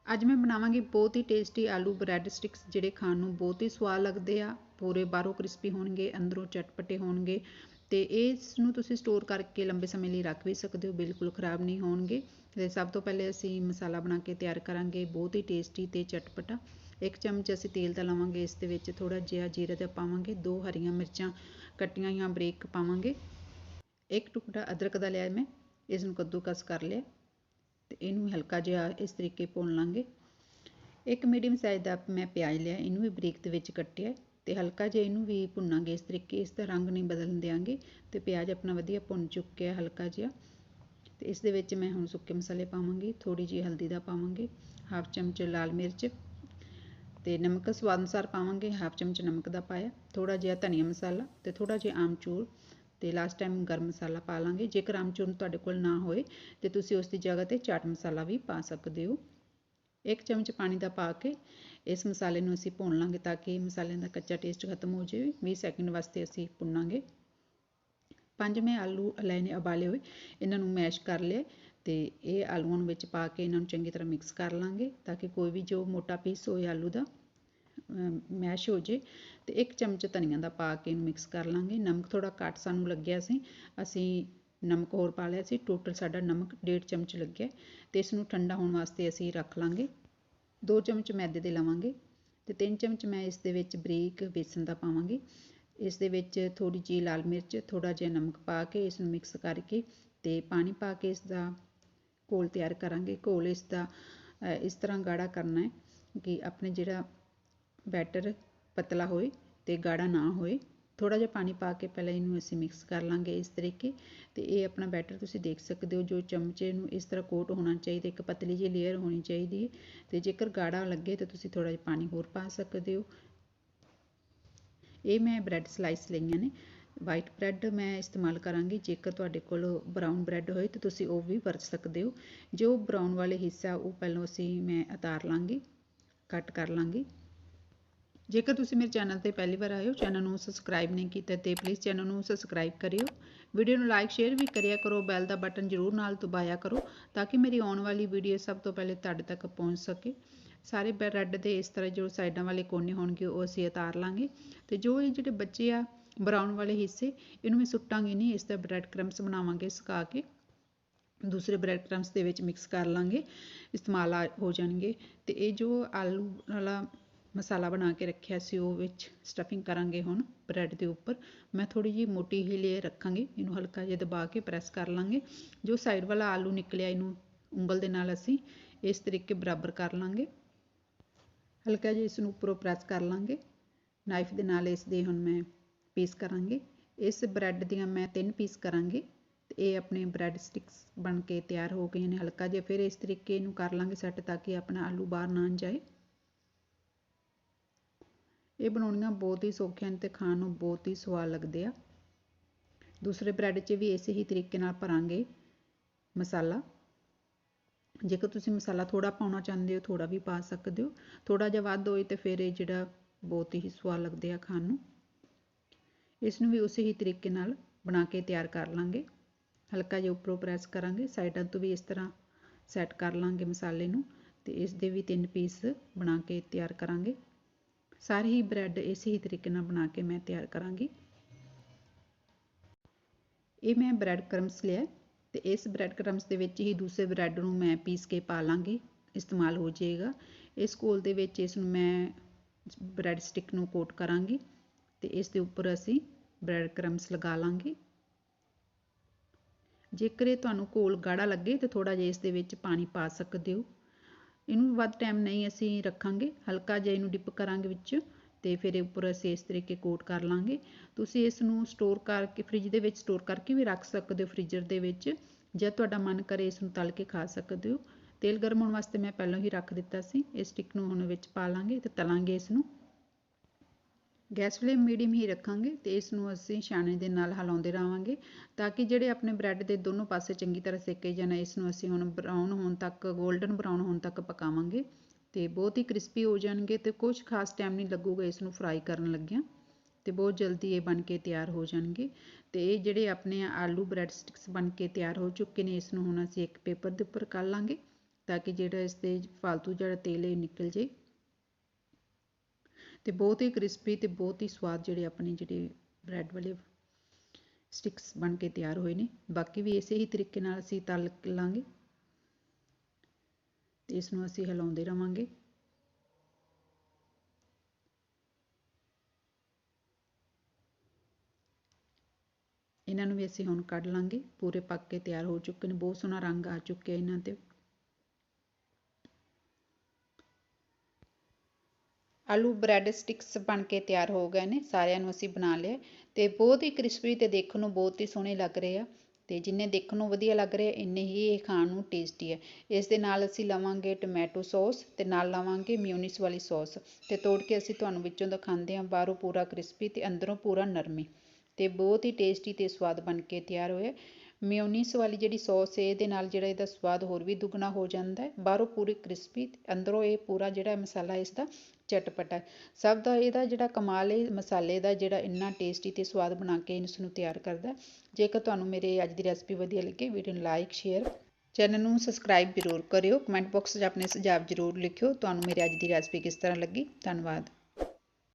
ਅੱਜ ਮੈਂ ਬਣਾਵਾਂਗੀ ਬਹੁਤ ਹੀ ਟੇਸਟੀ ਆਲੂ ਬ੍ਰੈਡ ਸਟਿਕਸ, ਜਿਹੜੇ ਖਾਣ ਨੂੰ ਬਹੁਤ ਹੀ ਸਵਾਦ ਲੱਗਦੇ ਆ। ਪੂਰੇ ਬਾਹਰੋਂ ਕ੍ਰਿਸਪੀ ਹੋਣਗੇ, ਅੰਦਰੋਂ ਚਟਪਟੇ ਹੋਣਗੇ। ਤੇ ਇਸ ਨੂੰ ਤੁਸੀਂ ਸਟੋਰ ਕਰਕੇ ਲੰਬੇ ਸਮੇਂ ਲਈ ਰੱਖ ਵੀ ਸਕਦੇ ਹੋ, ਬਿਲਕੁਲ ਖ਼ਰਾਬ ਨਹੀਂ ਹੋਣਗੇ। ਤੇ ਸਭ ਤੋਂ ਪਹਿਲੇ ਅਸੀਂ ਮਸਾਲਾ ਬਣਾ ਕੇ ਤਿਆਰ ਕਰਾਂਗੇ, ਬਹੁਤ ਹੀ ਟੇਸਟੀ ਤੇ ਚਟਪਟਾ। 1 ਚਮਚ ਅਸੀਂ ਤੇਲ ਦਾ ਲਵਾਂਗੇ, ਇਸ ਦੇ ਵਿੱਚ ਥੋੜਾ ਜਿਹਾ ਜੀਰਾ ਦਾ ਪਾਵਾਂਗੇ, 2 ਹਰੀਆਂ ਮਿਰਚਾਂ ਕੱਟੀਆਂ ਜਾਂ ਬਰੀਕ ਪਾਵਾਂਗੇ, 1 ਟੁਕੜਾ ਅਦਰਕ ਦਾ ਲਿਆ ਮੈਂ, ਇਸ ਨੂੰ ਕੱਦੂਕਸ ਕਰ ਲਿਆ ਤੇ ਇਹਨੂੰ ਹਲਕਾ ਜਿਹਾ ਇਸ ਤਰੀਕੇ ਭੁੰਨ ਲਾਂਗੇ। 1 ਮੀਡੀਅਮ ਸਾਈਜ਼ ਦਾ ਮੈਂ ਪਿਆਜ਼ ਲਿਆ, ਇਹਨੂੰ ਵੀ ਬਰੀਕ ਦੇ ਵਿੱਚ ਕੱਟਿਆ ਤੇ ਹਲਕਾ ਜਿਹਾ ਇਹਨੂੰ ਵੀ ਭੁੰਨਾਂਗੇ ਇਸ ਤਰੀਕੇ। ਇਸ ਦਾ ਰੰਗ ਨਹੀਂ ਬਦਲਣ ਦਿਆਂਗੇ। ਤੇ ਪਿਆਜ਼ ਆਪਣਾ ਵਧੀਆ ਭੁੰਨ ਚੁੱਕਿਆ ਹਲਕਾ ਜਿਹਾ। ਤੇ ਇਸ ਦੇ ਵਿੱਚ ਮੈਂ ਹੁਣ ਸੁੱਕੇ ਮਸਾਲੇ ਪਾਵਾਂਗੀ, ਥੋੜੀ ਜਿਹੀ ਹਲਦੀ ਦਾ ਪਾਵਾਂਗੇ, 1/2 ਚਮਚ ਲਾਲ ਮਿਰਚ ਤੇ ਨਮਕ ਸਵਾਦ ਅਨੁਸਾਰ ਪਾਵਾਂਗੇ, 1/2 ਚਮਚ ਨਮਕ ਦਾ ਪਾਇਆ, ਥੋੜਾ ਜਿਹਾ ਧਨੀਆ ਮਸਾਲਾ ਤੇ ਥੋੜਾ ਜਿਹਾ ਆਮਚੂਰ ਤੇ ਲਾਸਟ ਟਾਈਮ ਗਰਮ ਮਸਾਲਾ ਪਾ ਲਾਂਗੇ। ਜੇਕਰ ਆਮਚੂਰ ਤੁਹਾਡੇ ਕੋਲ ਨਾ ਹੋਏ ਤੇ ਤੁਸੀਂ ਉਸ ਦੀ ਜਗ੍ਹਾ ਤੇ ਚਾਟ ਮਸਾਲਾ ਵੀ ਪਾ ਸਕਦੇ ਹੋ। 1 ਚਮਚ ਪਾਣੀ ਦਾ ਪਾ ਕੇ ਇਸ ਮਸਾਲੇ ਨੂੰ ਅਸੀਂ ਭੁੰਨ ਲਾਂਗੇ, ਤਾਂ ਕਿ ਮਸਾਲਿਆਂ ਦਾ ਕੱਚਾ ਟੇਸਟ ਖਤਮ ਹੋ ਜਾਵੇ। 20 ਸੈਕਿੰਡ ਵਾਸਤੇ ਅਸੀਂ ਭੁੰਨਾਂਗੇ। 5 ਮੈਂ ਆਲੂ ਲਏ ਨੇ ਉਬਾਲੇ ਹੋਏ, ਇਹਨਾਂ ਨੂੰ ਮੈਸ਼ ਕਰ ਲਿਆ ਤੇ ਇਹ ਆਲੂਆਂ ਨੂੰ ਵਿੱਚ ਪਾ ਕੇ ਇਹਨਾਂ ਨੂੰ ਚੰਗੀ ਤਰ੍ਹਾਂ ਮਿਕਸ ਕਰ ਲਾਂਗੇ, ਤਾਂ ਕਿ ਕੋਈ ਵੀ ਜੋ ਮੋਟਾ ਪੀਸ ਹੋਏ ਆਲੂ ਦਾ ਮੈਸ਼ ਹੋ ਜੇ। ਤੇ 1 ਚਮਚ ਧਨੀਆ ਦਾ ਪਾ ਕੇ ਇਹਨੂੰ ਮਿਕਸ ਕਰ ਲਾਂਗੇ। ਨਮਕ ਥੋੜਾ ਘੱਟ ਸਾਨੂੰ ਲੱਗਿਆ ਸੀ, ਅਸੀਂ ਨਮਕ ਹੋਰ ਪਾ ਲਿਆ ਸੀ। ਟੋਟਲ ਸਾਡਾ ਨਮਕ 1.5 ਚਮਚ ਲੱਗਿਆ ਤੇ ਇਸ ਨੂੰ ਠੰਡਾ ਹੋਣ ਵਾਸਤੇ ਅਸੀਂ ਰੱਖ ਲਾਂਗੇ। 2 ਚਮਚ ਮੈਦੇ ਦੇ ਲਵਾਂਗੇ ਤੇ 3 ਚਮਚ ਮੈਂ ਇਸ ਦੇ ਵਿੱਚ ਬਰੀਕ ਬੇਸਨ ਦਾ ਪਾਵਾਂਗੀ। ਇਸ ਦੇ ਵਿੱਚ ਥੋੜੀ ਜਿਹੀ ਲਾਲ ਮਿਰਚ, ਥੋੜਾ ਜਿਹਾ ਨਮਕ ਪਾ ਕੇ ਇਸ ਨੂੰ ਮਿਕਸ ਕਰਕੇ ਤੇ ਪਾਣੀ ਪਾ ਕੇ ਇਸ ਦਾ ਘੋਲ ਤਿਆਰ ਕਰਾਂਗੇ। ਘੋਲ ਇਸ ਦਾ ਇਸ ਤਰ੍ਹਾਂ ਗਾੜਾ ਕਰਨਾ ਹੈ ਕਿ ਆਪਣੇ ਜਿਹੜਾ ਬੈਟਰ ਪਤਲਾ ਹੋਏ ਤੇ ਗਾੜਾ ਨਾ ਹੋਏ। ਥੋੜਾ ਜਿਹਾ ਪਾਣੀ ਪਾ ਕੇ ਪਹਿਲਾਂ ਇਹਨੂੰ ਅਸੀਂ ਮਿਕਸ ਕਰ ਲਾਂਗੇ ਇਸ ਤਰੀਕੇ। ਤੇ ਇਹ ਆਪਣਾ ਬੈਟਰ ਤੁਸੀਂ ਦੇਖ ਸਕਦੇ ਹੋ, ਜੋ ਚਮਚੇ ਨੂੰ ਇਸ ਤਰ੍ਹਾਂ ਕੋਟ ਹੋਣਾ ਚਾਹੀਦਾ, ਇੱਕ ਪਤਲੀ ਜਿਹੀ ਲੇਅਰ ਹੋਣੀ ਚਾਹੀਦੀ ਹੈ। ਤੇ ਜੇਕਰ ਗਾੜਾ ਲੱਗੇ ਤਾਂ ਤੁਸੀਂ ਥੋੜਾ ਜਿਹਾ ਪਾਣੀ ਹੋਰ ਪਾ ਸਕਦੇ ਹੋ। ਇਹ ਮੈਂ ਬ੍ਰੈਡ ਸਲਾਈਸ ਲਈਆਂ ਨੇ, ਵਾਈਟ ਬ੍ਰੈਡ ਮੈਂ ਇਸਤੇਮਾਲ ਕਰਾਂਗੀ। ਜੇਕਰ ਤੁਹਾਡੇ ਕੋਲ ਬਰਾਊਨ ਬ੍ਰੈਡ ਹੋਏ ਤਾਂ ਤੁਸੀਂ ਉਹ ਵੀ ਵਰਤ ਸਕਦੇ ਹੋ। ਜੋ ਬਰਾਊਨ ਵਾਲੇ ਹਿੱਸਾ ਉਹ ਪਹਿਲਾਂ ਮੈਂ ਉਤਾਰ ਲਾਂਗੀ, ਕੱਟ ਕਰ ਲਾਂਗੀ। ਜੇਕਰ ਤੁਸੀਂ ਮੇਰੇ ਚੈਨਲ ਤੇ ਪਹਿਲੀ ਵਾਰ ਆਏ ਹੋ, ਚੈਨਲ ਨੂੰ ਸਬਸਕ੍ਰਾਈਬ ਨਹੀਂ ਕੀਤਾ ਤੇ ਪਲੀਜ਼ ਚੈਨਲ ਨੂੰ ਸਬਸਕ੍ਰਾਈਬ ਕਰਿਓ। ਵੀਡੀਓ ਨੂੰ ਲਾਈਕ ਸ਼ੇਅਰ ਵੀ ਕਰਿਆ ਕਰੋ, ਬੈਲ ਦਾ ਬਟਨ ਜ਼ਰੂਰ ਨਾਲ ਦਬਾਇਆ ਕਰੋ, ਤਾਂ ਕਿ ਮੇਰੀ ਆਉਣ ਵਾਲੀ ਵੀਡੀਓ ਸਭ ਤੋਂ ਪਹਿਲੇ ਤੁਹਾਡੇ ਤੱਕ ਪਹੁੰਚ ਸਕੇ। ਸਾਰੇ ਬ੍ਰੈਡ ਦੇ ਇਸ ਤਰ੍ਹਾਂ ਜੋ ਸਾਈਡਾਂ ਵਾਲੇ ਕੋਨੇ ਹੋਣਗੇ ਉਹ ਅਸੀਂ ਉਤਾਰ ਲਾਂਗੇ। ਤੇ ਜੋ ਇਹ ਜਿਹੜੇ ਬੱਚੇ ਆ ਬਰਾਊਨ ਵਾਲੇ ਹਿੱਸੇ, ਇਹਨੂੰ ਮੈਂ ਸੁੱਟਾਂਗੀ ਨਹੀਂ, ਇਸ ਦਾ ਬ੍ਰੈਡ ਕ੍ਰੰਬਸ ਬਣਾਵਾਂਗੇ ਸੁਕਾ ਕੇ, ਦੂਸਰੇ ਬ੍ਰੈਡ ਕ੍ਰੰਬਸ ਦੇ ਵਿੱਚ ਮਿਕਸ ਕਰ ਲਾਂਗੇ, ਇਸਤੇਮਾਲ ਹੋ ਜਾਣਗੇ। ਤੇ ਇਹ ਜੋ ਆਲੂ ਵਾਲਾ ਮਸਾਲਾ ਬਣਾ ਕੇ ਰੱਖਿਆ ਸੀ ਉਹ ਵਿੱਚ ਸਟਫਿੰਗ ਕਰਾਂਗੇ ਹੁਣ ਬ੍ਰੈਡ ਦੇ ਉੱਪਰ। ਮੈਂ ਥੋੜੀ ਜਿਹੀ ਮੋਟੀ ਹੀ ਲੇਅਰ ਰੱਖਾਂਗੀ, ਇਹਨੂੰ ਹਲਕਾ ਜਿਹਾ ਦਬਾ ਕੇ ਪ੍ਰੈਸ ਕਰ ਲਾਂਗੇ। ਜੋ ਸਾਈਡ ਵਾਲਾ ਆਲੂ ਨਿਕਲਿਆ ਇਹਨੂੰ ਉਂਗਲ ਦੇ ਨਾਲ ਅਸੀਂ ਇਸ ਤਰੀਕੇ ਬਰਾਬਰ ਕਰ ਲਾਂਗੇ। ਹਲਕਾ ਜਿਹਾ ਇਸ ਨੂੰ ਉੱਪਰੋਂ ਪ੍ਰੈਸ ਕਰ ਲਾਂਗੇ ਨਾਈਫ ਦੇ ਨਾਲ। ਇਸ ਦੇ ਹੁਣ ਮੈਂ ਪੀਸ ਕਰਾਂਗੇ। ਇਸ ਬ੍ਰੈਡ ਦੀਆਂ ਮੈਂ 3 ਪੀਸ ਕਰਾਂਗੇ ਤੇ ਇਹ ਆਪਣੇ ਬ੍ਰੈਡ ਸਟਿਕਸ ਬਣ ਕੇ ਤਿਆਰ ਹੋ ਗਏ ਨੇ। ਹਲਕਾ ਜਿਹਾ ਫਿਰ ਇਸ ਤਰੀਕੇ ਇਹਨੂੰ ਕਰ ਲਾਂਗੇ ਸੈੱਟ, ਤਾਂ ਕਿ ਆਪਣਾ ਆਲੂ ਬਾਹਰ ਨਾ ਜਾਏ। ਇਹ ਬਣਾਉਣੀਆਂ ਬਹੁਤ ਹੀ ਸੌਖੀਆਂ ਨੇ ਤੇ ਖਾਣ ਨੂੰ ਬਹੁਤ ਹੀ ਸਵਾਦ ਲੱਗਦੇ ਆ। ਦੂਸਰੇ ਬ੍ਰੈਡ 'ਚ ਵੀ ਇਸੇ ਹੀ ਤਰੀਕੇ ਨਾਲ ਭਰਾਂਗੇ ਮਸਾਲਾ। ਜੇਕਰ ਤੁਸੀਂ ਮਸਾਲਾ ਥੋੜਾ ਪਾਉਣਾ ਚਾਹੁੰਦੇ ਹੋ, ਥੋੜਾ ਵੀ ਪਾ ਸਕਦੇ ਹੋ। ਥੋੜਾ ਜਿਹਾ ਵੱਧ ਹੋਏ ਤੇ ਫਿਰ ਇਹ ਜਿਹੜਾ ਬਹੁਤ ਹੀ ਸਵਾਦ ਲੱਗਦੇ ਆ ਖਾਣ ਨੂੰ। ਇਸ ਨੂੰ ਵੀ ਉਸੇ ਹੀ ਤਰੀਕੇ ਨਾਲ ਬਣਾ ਕੇ ਤਿਆਰ ਕਰ ਲਾਂਗੇ। ਹਲਕਾ ਜਿਹਾ ਉੱਪਰੋਂ ਪ੍ਰੈਸ ਕਰਾਂਗੇ, ਸਾਈਡਾਂ ਤੋਂ ਵੀ ਇਸ ਤਰ੍ਹਾਂ ਸੈੱਟ ਕਰ ਲਾਂਗੇ ਮਸਾਲੇ ਨੂੰ। ਤੇ ਇਸ ਦੇ ਵੀ 3 ਪੀਸ ਬਣਾ ਕੇ ਤਿਆਰ ਕਰਾਂਗੇ। ਸਾਰੇ ਹੀ ਬ੍ਰੈਡ ਇਸੇ ਹੀ ਤਰੀਕੇ ਨਾਲ ਬਣਾ ਕੇ ਮੈਂ ਤਿਆਰ ਕਰਾਂਗੀ। ਇਹ ਮੈਂ ਬ੍ਰੈਡ ਕ੍ਰੰਬਸ ਲਿਆ ਤੇ ਇਸ ਬ੍ਰੈਡ ਕ੍ਰੰਬਸ ਦੇ ਵਿੱਚ ਹੀ ਦੂਸਰੇ ਬ੍ਰੈਡ ਨੂੰ ਮੈਂ ਪੀਸ ਕੇ ਪਾ ਲਾਂਗੀ, ਇਸਤੇਮਾਲ ਹੋ ਜਾਏਗਾ। ਇਸ ਘੋਲ ਦੇ ਵਿੱਚ ਇਸ ਨੂੰ ਮੈਂ ਬ੍ਰੈਡ ਸਟਿਕ ਨੂੰ ਕੋਟ ਕਰਾਂਗੀ ਤੇ ਇਸ ਦੇ ਉੱਪਰ ਅਸੀਂ ਬ੍ਰੈਡ ਕ੍ਰੰਬਸ ਲਗਾ ਲਾਂਗੇ। ਜੇਕਰ ਇਹ ਤੁਹਾਨੂੰ ਘੋਲ ਗਾੜਾ ਲੱਗੇ ਤਾਂ ਥੋੜਾ ਜਿਹਾ ਇਸ ਦੇ ਵਿੱਚ ਪਾਣੀ ਪਾ ਸਕਦੇ ਹੋ। ਇਹਨੂੰ ਵੱਧ ਟਾਈਮ ਨਹੀਂ ਅਸੀਂ ਰੱਖਾਂਗੇ, ਹਲਕਾ ਜਿਹਾ ਇਹਨੂੰ ਡਿਪ ਕਰਾਂਗੇ ਵਿੱਚ ਤੇ ਫਿਰ ਉੱਪਰ ਅਸੀਂ ਇਸ ਤਰੀਕੇ ਕੋਟ ਕਰ ਲਾਂਗੇ। ਤੁਸੀਂ ਇਸ ਨੂੰ ਸਟੋਰ ਕਰਕੇ ਫ੍ਰਿਜ ਦੇ ਵਿੱਚ ਸਟੋਰ ਕਰਕੇ ਵੀ ਰੱਖ ਸਕਦੇ ਹੋ, ਫ੍ਰੀਜ਼ਰ ਦੇ ਵਿੱਚ। ਜਦ ਤੁਹਾਡਾ ਮਨ ਕਰੇ ਇਸ ਨੂੰ ਤਲ ਕੇ ਖਾ ਸਕਦੇ ਹੋ। ਤੇਲ ਗਰਮ ਹੋਣ ਵਾਸਤੇ ਮੈਂ ਪਹਿਲਾਂ ਹੀ ਰੱਖ ਦਿੱਤਾ ਸੀ। ਇਸ ਸਟਿਕ ਨੂੰ ਹੁਣ ਵਿੱਚ ਪਾ ਲਾਂਗੇ ਤੇ ਤਲਾਂਗੇ ਇਸ ਨੂੰ। ਗੈਸ ਫਲੇਮ ਮੀਡੀਅਮ ਹੀ ਰੱਖਾਂਗੇ ਤੇ ਇਸ ਨੂੰ ਅਸੀਂ ਛਾਣੇ ਦੇ ਨਾਲ ਹਿਲਾਉਂਦੇ ਰਹਾਂਗੇ, ਤਾਂ ਕਿ ਜਿਹੜੇ ਆਪਣੇ ਬ੍ਰੈਡ ਦੇ ਦੋਨੋਂ ਪਾਸੇ ਚੰਗੀ ਤਰ੍ਹਾਂ ਸੇਕੇ ਜਾਣ। ਇਸ ਨੂੰ ਅਸੀਂ ਹੁਣ ਬਰਾਊਨ ਹੋਣ ਤੱਕ, ਗੋਲਡਨ ਬਰਾਊਨ ਹੋਣ ਤੱਕ ਪਕਾਵਾਂਗੇ ਤੇ ਬਹੁਤ ਹੀ ਕ੍ਰਿਸਪੀ ਹੋ ਜਾਣਗੇ। ਤੇ ਕੁਝ ਖਾਸ ਟਾਈਮ ਨਹੀਂ ਲੱਗੂਗਾ ਇਸ ਨੂੰ ਫਰਾਈ ਕਰਨ ਲੱਗਿਆਂ, ਤੇ ਬਹੁਤ ਜਲਦੀ ਇਹ ਬਣ ਕੇ ਤਿਆਰ ਹੋ ਜਾਣਗੇ। ਤੇ ਇਹ ਜਿਹੜੇ ਆਪਣੇ ਆਲੂ ਬ੍ਰੈਡ ਸਟਿਕਸ ਬਣ ਕੇ ਤਿਆਰ ਹੋ ਚੁੱਕੇ ਨੇ, ਇਸ ਨੂੰ ਹੁਣ ਅਸੀਂ ਇੱਕ ਪੇਪਰ ਦੇ ਉੱਪਰ ਕਰ ਲਾਂਗੇ ਤਾਂ ਕਿ ਜਿਹੜਾ ਇਸ ਦੇ ਫਾਲਤੂ ਜਿਹੜਾ ਤੇਲ ਹੈ ਨਿਕਲ ਜੇ। ਤੇ ਬਹੁਤ ਹੀ ਕ੍ਰਿਸਪੀ ਤੇ ਬਹੁਤ ਹੀ ਸਵਾਦ ਜਿਹੜੇ ਆਪਣੇ ਜਿਹੜੇ ਬ੍ਰੈਡ ਵਾਲੇ ਸਟਿਕਸ ਬਣ ਕੇ ਤਿਆਰ ਹੋਏ ਨੇ। ਬਾਕੀ ਵੀ ਇਸੇ ਹੀ ਤਰੀਕੇ ਨਾਲ ਅਸੀਂ ਤਲ ਲਾਂਗੇ ਤੇ ਇਸ ਨੂੰ ਅਸੀਂ ਹਿਲਾਉਂਦੇ ਰਵਾਂਗੇ। ਇਹਨਾਂ ਨੂੰ ਵੀ ਅਸੀਂ ਹੁਣ ਕੱਢ ਲਾਂਗੇ। ਪੂਰੇ ਪੱਕ ਕੇ ਤਿਆਰ ਹੋ ਚੁੱਕੇ ਨੇ, ਬਹੁਤ ਸੋਹਣਾ ਰੰਗ ਆ ਚੁੱਕਿਆ ਇਹਨਾਂ ਤੇ। ਆਲੂ ਬ੍ਰੈਡ ਸਟਿਕਸ ਬਣ ਕੇ ਤਿਆਰ ਹੋ ਗਏ ਨੇ, ਸਾਰਿਆਂ ਨੂੰ ਅਸੀਂ ਬਣਾ ਲਿਆ ਤੇ ਬਹੁਤ ਹੀ ਕ੍ਰਿਸਪੀ ਤੇ ਦੇਖਣ ਨੂੰ ਬਹੁਤ ਹੀ ਸੋਹਣੇ ਲੱਗ ਰਹੇ ਆ। ਤੇ ਜਿੰਨੇ ਦੇਖਣ ਨੂੰ ਵਧੀਆ ਲੱਗ ਰਹੇ ਇੰਨੇ ਹੀ ਇਹ ਖਾਣ ਨੂੰ ਟੇਸਟੀ ਹੈ। ਇਸ ਦੇ ਨਾਲ ਅਸੀਂ ਲਵਾਂਗੇ ਟੋਮੈਟੋ ਸੌਸ ਤੇ ਨਾਲ ਲਵਾਂਗੇ ਮਿਊਨੀਸ ਵਾਲੀ ਸੌਸ ਤੇ ਤੋੜ ਕੇ ਅਸੀਂ ਤੁਹਾਨੂੰ ਵਿੱਚੋਂ ਦਿਖਾਉਂਦੇ ਹਾਂ। ਬਾਹਰੋਂ ਪੂਰਾ ਕ੍ਰਿਸਪੀ ਤੇ ਅੰਦਰੋਂ ਪੂਰਾ ਨਰਮੀ ਤੇ ਬਹੁਤ ਹੀ ਟੇਸਟੀ ਤੇ ਸਵਾਦ ਬਣ ਕੇ ਤਿਆਰ ਹੋਇਆ। ਮਿਊਨੀਸ ਵਾਲੀ ਜਿਹੜੀ ਸੌਸ ਹੈ ਇਹਦੇ ਨਾਲ ਜਿਹੜਾ ਇਹਦਾ ਸਵਾਦ ਹੋਰ ਵੀ ਦੁੱਗਣਾ ਹੋ ਜਾਂਦਾ ਹੈ। ਬਾਹਰੋਂ ਪੂਰੀ ਕ੍ਰਿਸਪੀ ਅੰਦਰੋਂ ਇਹ ਪੂਰਾ ਜਿਹੜਾ ਮਸਾਲਾ ਇਸ ਦਾ ਚਟਪਟਾ। ਸਭ ਦਾ ਇਹਦਾ ਜਿਹੜਾ ਕਮਾਲ ਹੈ ਮਸਾਲੇ ਦਾ, ਜਿਹੜਾ ਇੰਨਾ ਟੇਸਟੀ ਤੇ ਸਵਾਦ ਬਣਾ ਕੇ ਇਸ ਨੂੰ ਤਿਆਰ ਕਰਦਾ। ਜੇਕਰ ਤੁਹਾਨੂੰ ਮੇਰੇ ਅੱਜ ਦੀ ਰੈਸਪੀ ਵਧੀਆ ਲੱਗੇ, ਵੀਡੀਓ ਨੂੰ ਲਾਈਕ ਸ਼ੇਅਰ, ਚੈਨਲ ਨੂੰ ਸਬਸਕ੍ਰਾਈਬ ਜ਼ਰੂਰ ਕਰਿਓ। ਕਮੈਂਟ ਬਾਕਸ 'ਚ ਆਪਣੇ ਸੁਝਾਅ ਜ਼ਰੂਰ ਲਿਖਿਓ ਤੁਹਾਨੂੰ ਮੇਰੀ ਅੱਜ ਦੀ ਰੈਸਪੀ ਕਿਸ ਤਰ੍ਹਾਂ ਲੱਗੀ। ਧੰਨਵਾਦ।